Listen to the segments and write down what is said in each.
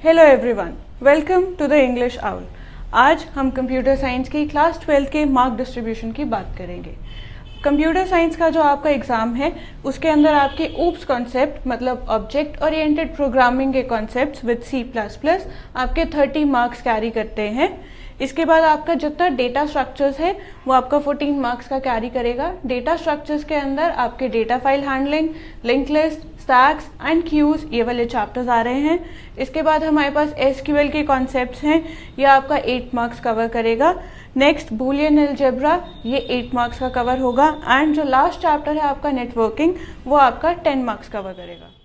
Hello everyone, welcome to the English owl. आज हम computer science की क्लास 12 के मार्क डिस्ट्रीब्यूशन की बात करेंगे। कंप्यूटर साइंस का जो आपका एग्जाम है उसके अंदर आपके ऊप्स कॉन्सेप्ट मतलब ऑब्जेक्ट ओरिएंटेड प्रोग्रामिंग के कॉन्सेप्ट्स विद C++ आपके 30 मार्क्स कैरी करते हैं। इसके बाद आपका जितना डेटा स्ट्रक्चर्स है वो आपका 14 मार्क्स का कैरी करेगा। डेटा स्ट्रक्चर्स के अंदर आपके data file handling, link list, stacks and queues ये वाले चैप्टर्स आ रहे हैं। इसके बाद हमारे पास SQL के कॉन्सेप्ट्स हैं, ये आपका 8 मार्क्स कवर करेगा। नेक्स्ट बूलियन अलजेब्रा, ये 8 मार्क्स का कवर होगा। एंड जो लास्ट चैप्टर है आपका नेटवर्किंग, वो आपका 10 मार्क्स कवर करेगा।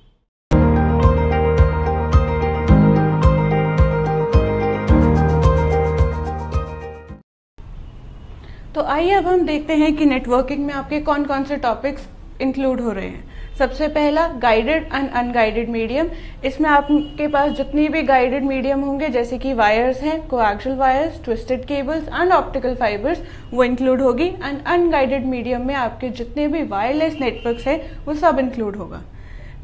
तो आइए अब हम देखते हैं कि नेटवर्किंग में आपके कौन कौन से टॉपिक्स इंक्लूड हो रहे हैं। सबसे पहला गाइडेड एंड अनगाइडेड मीडियम। इसमें आपके पास जितनी भी गाइडेड मीडियम होंगे जैसे कि वायर्स हैं, coaxial wires, twisted cables and optical fibres, वो इंक्लूड होगी। एंड अनगाइडेड मीडियम में आपके जितने भी वायरलेस नेटवर्क्स हैं वो सब इंक्लूड होगा।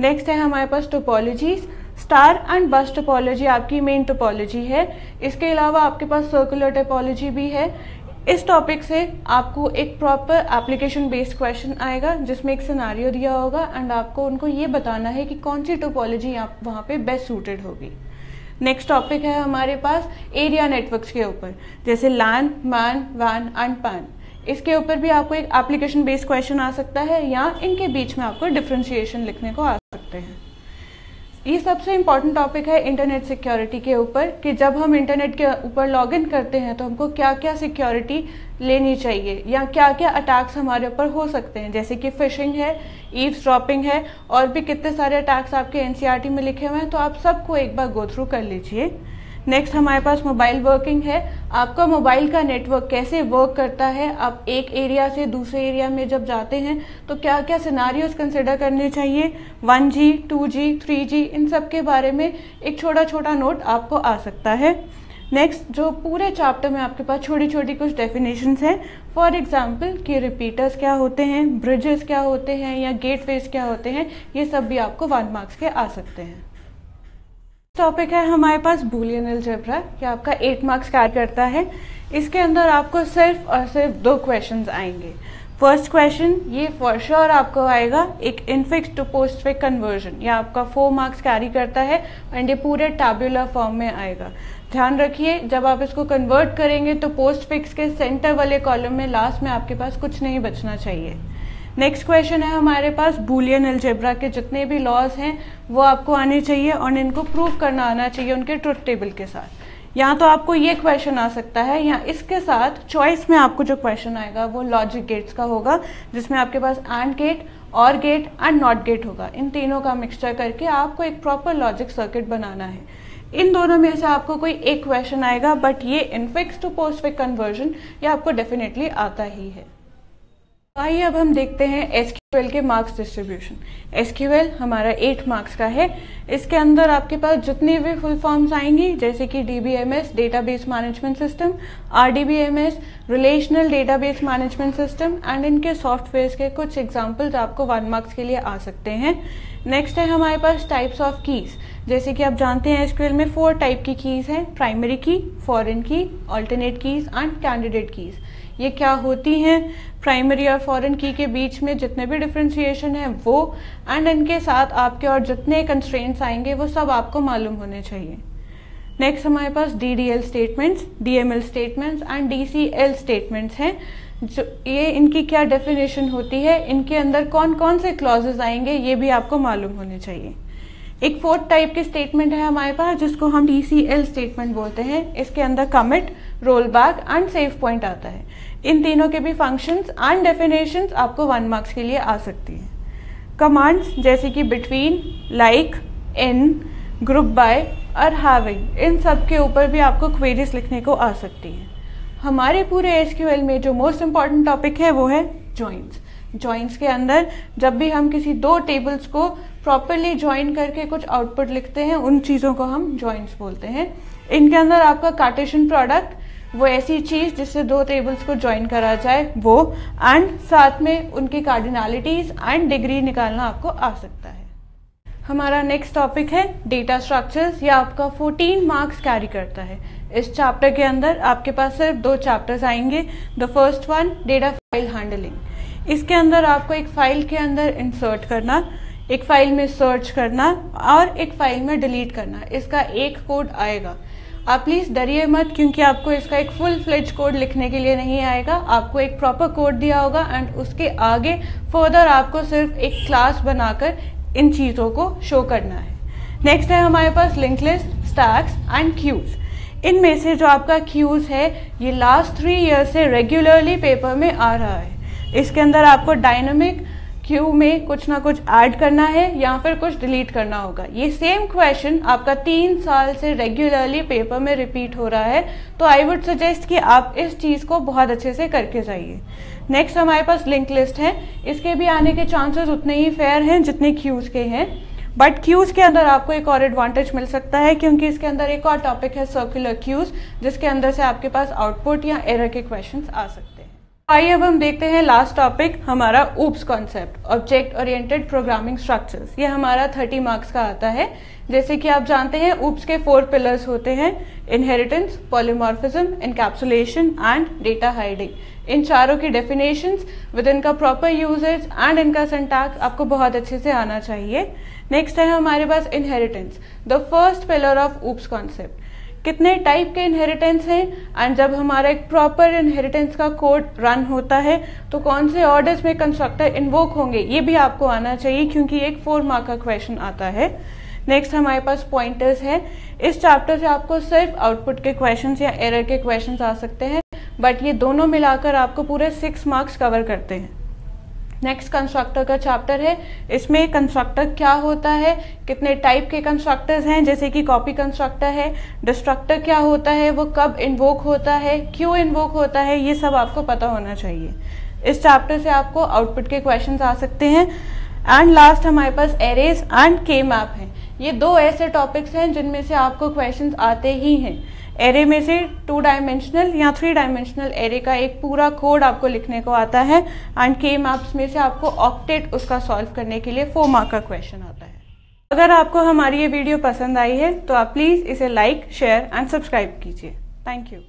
नेक्स्ट है हमारे पास topologies. Star and bus topology आपकी मेन टोपोलॉजी है। इसके अलावा आपके पास सर्कुलर टोपोलॉजी भी है। इस टॉपिक से आपको एक प्रॉपर एप्लीकेशन बेस्ड क्वेश्चन आएगा जिसमें एक सिनारियो दिया होगा एंड आपको उनको ये बताना है कि कौन सी टोपोलॉजी आप वहाँ पे बेस्ट सूटेड होगी। नेक्स्ट टॉपिक है हमारे पास एरिया नेटवर्क्स के ऊपर, जैसे लैन, मैन, वैन एंड पैन। इसके ऊपर भी आपको एक एप्लीकेशन बेस्ड क्वेश्चन आ सकता है या इनके बीच में आपको डिफ्रेंशिएशन लिखने को आ सकते हैं। ये सबसे इम्पॉर्टेंट टॉपिक है इंटरनेट सिक्योरिटी के ऊपर कि जब हम इंटरनेट के ऊपर लॉगिन करते हैं तो हमको क्या क्या सिक्योरिटी लेनी चाहिए या क्या क्या अटैक्स हमारे ऊपर हो सकते हैं, जैसे कि फिशिंग है, ईव्सड्रॉपिंग है और भी कितने सारे अटैक्स आपके NCERT में लिखे हुए हैं। तो आप सबको एक बार गो थ्रू कर लीजिए। नेक्स्ट हमारे पास मोबाइल वर्किंग है। आपका मोबाइल का नेटवर्क कैसे वर्क करता है, आप एक एरिया से दूसरे एरिया में जब जाते हैं तो क्या क्या सिनारियोज कंसिडर करने चाहिए, 1G, 2G, 3G, इन सब के बारे में एक छोटा छोटा नोट आपको आ सकता है। नेक्स्ट जो पूरे चैप्टर में आपके पास छोटी छोटी कुछ डेफिनेशंस हैं, फॉर एग्जांपल कि रिपीटर्स क्या होते हैं, ब्रिजेस क्या होते हैं या गेटवेज क्या होते हैं, ये सब भी आपको 1 मार्क्स के आ सकते हैं। टॉपिक है हमारे पास बूलियन अलजेब्रा, ये आपका 8 मार्क्स कैरी करता है। इसके अंदर आपको सिर्फ और सिर्फ 2 क्वेश्चंस आएंगे। फर्स्ट क्वेश्चन ये फॉर श्योर आपको आएगा, एक इनफिक्स टू पोस्टफिक्स कन्वर्जन, ये आपका 4 मार्क्स कैरी करता है एंड ये पूरे टैब्यूलर फॉर्म में आएगा। ध्यान रखिए जब आप इसको कन्वर्ट करेंगे तो पोस्टफिक्स के सेंटर वाले कॉलम में लास्ट में आपके पास कुछ नहीं बचना चाहिए। नेक्स्ट क्वेश्चन है हमारे पास बूलियन अलजेब्रा के जितने भी लॉज हैं वो आपको आने चाहिए और इनको प्रूव करना आना चाहिए उनके ट्रुथ टेबल के साथ। यहाँ तो आपको ये क्वेश्चन आ सकता है या इसके साथ चॉइस में आपको जो क्वेश्चन आएगा वो लॉजिक गेट्स का होगा, जिसमें आपके पास एंड गेट, और गेट एंड नॉट गेट होगा। इन तीनों का मिक्सचर करके आपको एक प्रॉपर लॉजिक सर्किट बनाना है। इन दोनों में से आपको कोई एक क्वेश्चन आएगा, बट ये इनफिक्स टू पोस्टफिक्स कन्वर्जन ये आपको डेफिनेटली आता ही है। आइए अब हम देखते हैं SQL के मार्क्स डिस्ट्रीब्यूशन। SQL हमारा 8 मार्क्स का है। इसके अंदर आपके पास जितनी भी फुल फॉर्म्स आएंगी जैसे कि DBMS database management system, RDBMS relational database management system and इनके सॉफ्टवेयर्स के कुछ एग्जांपल्स आपको 1 मार्क्स के लिए आ सकते हैं। नेक्स्ट है हमारे पास टाइप्स ऑफ कीज। जैसे कि आप जानते हैं SQL में 4 टाइप की कीज हैं, प्राइमरी की, फॉरेन की, alternate keys and candidate keys. ये क्या होती हैं, प्राइमरी और फॉरेन की के बीच में जितने भी डिफ्रेंशिएशन है वो एंड इनके साथ आपके और जितने कंस्ट्रेंट्स आएंगे वो सब आपको मालूम होने चाहिए। नेक्स्ट हमारे पास DDL statements, DML statements and DCL statements हैं। जो ये इनकी क्या डेफिनेशन होती है, इनके अंदर कौन कौन से क्लॉजेस आएंगे ये भी आपको मालूम होने चाहिए। एक 4th टाइप की स्टेटमेंट है हमारे पास जिसको हम DCL स्टेटमेंट बोलते हैं। इसके अंदर commit, roll back and save point आता है। इन तीनों के भी फंक्शंस एंड डेफिनेशंस आपको 1 मार्क्स के लिए आ सकती हैं। कमांड्स जैसे कि between, like, in, group by और हैविंग, इन सब के ऊपर भी आपको क्वेरीज लिखने को आ सकती हैं। हमारे पूरे SQL में जो मोस्ट इम्पॉर्टेंट टॉपिक है वो है जॉइंट्स। जॉइंट्स के अंदर जब भी हम किसी 2 टेबल्स को प्रॉपरली ज्वाइन करके कुछ आउटपुट लिखते हैं उन चीज़ों को हम जॉइंट्स बोलते हैं। इनके अंदर आपका कार्टेशियन प्रोडक्ट, वो ऐसी चीज़ जिससे 2 टेबल्स को ज्वाइन करा जाए वो, एंड साथ में उनकी कार्डिनलिटीज एंड डिग्री निकालना आपको आ सकता है। हमारा नेक्स्ट टॉपिक है डेटा स्ट्रक्चर्स। ये आपका 14 मार्क्स कैरी करता है। इस चैप्टर के अंदर आपके पास सिर्फ 2 चैप्टर्स आएंगे। The first one data file handling. इसके अंदर आपको एक फाइल के अंदर इंसर्ट करना, एक फाइल में सर्च करना और एक फाइल में डिलीट करना, इसका एक कोड आएगा। आप प्लीज़ डरिए मत, क्योंकि आपको इसका एक फुल फ्लेज कोड लिखने के लिए नहीं आएगा। आपको एक प्रॉपर कोड दिया होगा एंड उसके आगे फर्दर आपको सिर्फ एक क्लास बनाकर इन चीज़ों को शो करना है। नेक्स्ट है हमारे पास link list, stacks and queues. इनमें से जो आपका क्यूज है ये लास्ट 3 ईयर से रेगुलरली पेपर में आ रहा है। इसके अंदर आपको डायनामिक क्यू में कुछ ना कुछ ऐड करना है या फिर कुछ डिलीट करना होगा। ये सेम क्वेश्चन आपका 3 साल से रेगुलरली पेपर में रिपीट हो रहा है, तो आई वुड सजेस्ट कि आप इस चीज़ को बहुत अच्छे से करके जाइए। नेक्स्ट हमारे पास लिंक लिस्ट है। इसके भी आने के चांसेस उतने ही फेयर हैं जितने क्यूज के हैं, बट क्यूज के अंदर आपको एक और एडवांटेज मिल सकता है, क्योंकि इसके अंदर एक और टॉपिक है सर्कुलर क्यूज, जिसके अंदर से आपके पास आउटपुट या एरर के क्वेश्चंस आ सकते हैं। आइए अब हम देखते हैं लास्ट टॉपिक हमारा oops concept, object oriented programming structures. ये हमारा 30 मार्क्स का आता है। जैसे कि आप जानते हैं ऊप्स के 4 पिलर्स होते हैं, inheritance, polymorphism, encapsulation and data hiding. इन चारों की डेफिनेशंस विद इनका प्रॉपर यूजेज एंड इनका सिंटैक्स आपको बहुत अच्छे से आना चाहिए। नेक्स्ट है हमारे पास inheritance, the first pillar of OOPs concept. कितने टाइप के इनहेरिटेंस हैं एंड जब हमारा एक प्रॉपर इनहेरिटेंस का कोड रन होता है तो कौन से ऑर्डर्स में कंस्ट्रक्टर इन्वोक होंगे, ये भी आपको आना चाहिए, क्योंकि एक 4 मार्क का क्वेश्चन आता है। नेक्स्ट हमारे पास पॉइंटर्स है। इस चैप्टर से आपको सिर्फ आउटपुट के क्वेश्चंस या एरर के क्वेश्चंस आ सकते हैं, बट ये दोनों मिलाकर आपको पूरे 6 मार्क्स कवर करते हैं। नेक्स्ट कंस्ट्रक्टर का चैप्टर है। इसमें कंस्ट्रक्टर क्या होता है, कितने टाइप के कंस्ट्रक्टर्स हैं, जैसे कि कॉपी कंस्ट्रक्टर है, डिस्ट्रक्टर क्या होता है, वो कब इन्वोक होता है, क्यों इन्वोक होता है, ये सब आपको पता होना चाहिए। इस चैप्टर से आपको आउटपुट के क्वेश्चंस आ सकते हैं। एंड लास्ट हमारे पास एरेज एंड के मैप है। ये 2 ऐसे टॉपिक्स हैं जिनमें से आपको क्वेश्चंस आते ही हैं। एरे में से 2 डायमेंशनल या 3 डायमेंशनल एरे का एक पूरा कोड आपको लिखने को आता है एंड के मैप्स में से आपको ऑक्टेट उसका सॉल्व करने के लिए 4 मार्क का क्वेश्चन आता है। अगर आपको हमारी ये वीडियो पसंद आई है तो आप प्लीज़ इसे लाइक, शेयर एंड सब्सक्राइब कीजिए। Thank you.